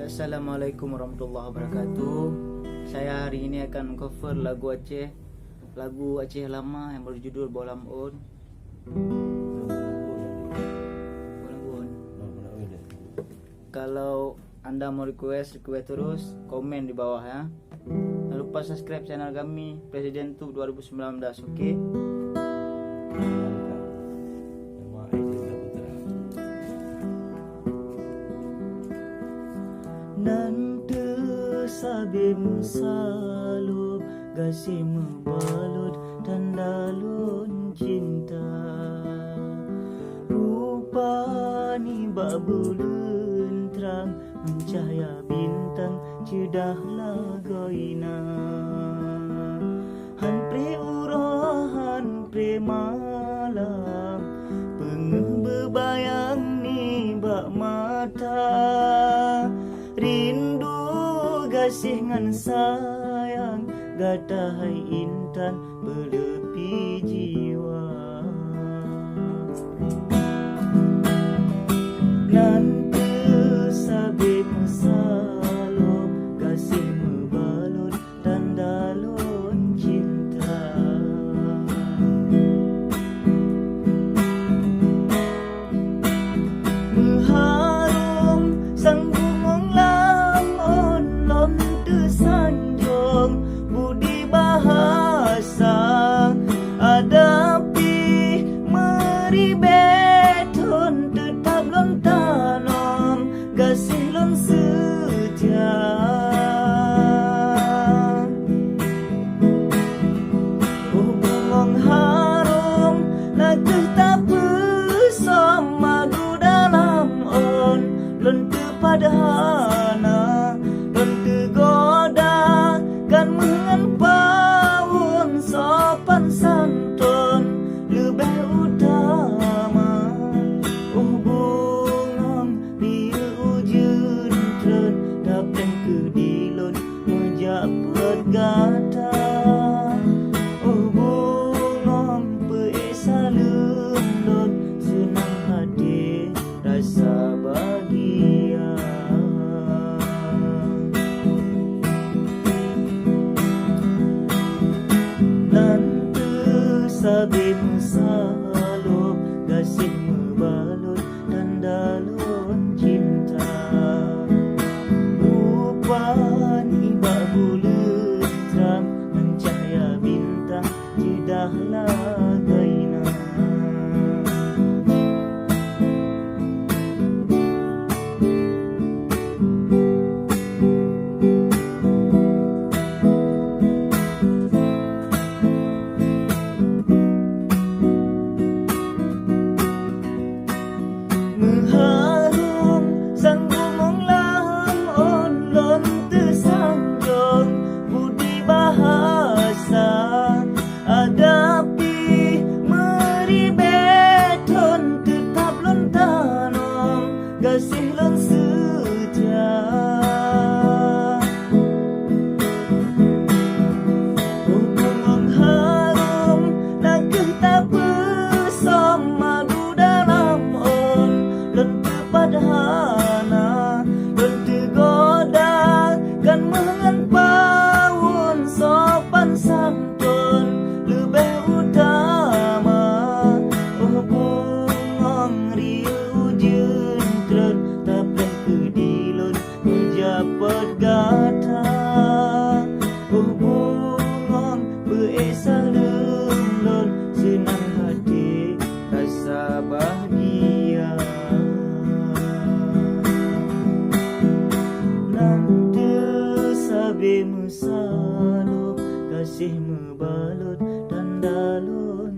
Assalamualaikum warahmatullahi wabarakatuh. Saya hari ini akan cover lagu Aceh lama yang berjudul Bolam On. Kalau anda mau request terus, komen di bawah ya. Jangan lupa subscribe channel kami Presiden Tube 2019, oke? Nanti sabi musalu gasih membalut dan dalun cinta rupani bak bulan terang mencahaya bintang cedahlah goina han pre urohan pre malam pengeh bebayang ni bak mata rindu gasih ngan sayang gadai intan berlepi jiwa nanti sabi musalom gasih membalut dan dalun cinta mengharum sang budi bahasa adapi meribeton tetap lon tanom gasih lon setia bungong harum nakeh tak pesom madu dalam on lon kepadana lon tegoda kan mengenpawun sopan santun lebih utama bungong dia ujun tren dapat kedilun menjaput gata bungong peesa lembut senang hati rasa bahagia sabi musalub gasih membalut dan dalun cinta rupan ibak bulan terang mencahaya bintang tidaklah gaina mengharum sang gumong lahang on lon tersanjung budi bahasa adapi meribeton tetap lon tanom gasih lon setia gumong harum nakeh tak pesom madu dalam on lon kepadana lon tegoda kan mengenpawun sopan santun lebih utama bungong riu ujun tren tapi kedilun menjaput gata bungong beesa lembut senang hati rasa bahagia sabi musalub gasih membalut dan dalun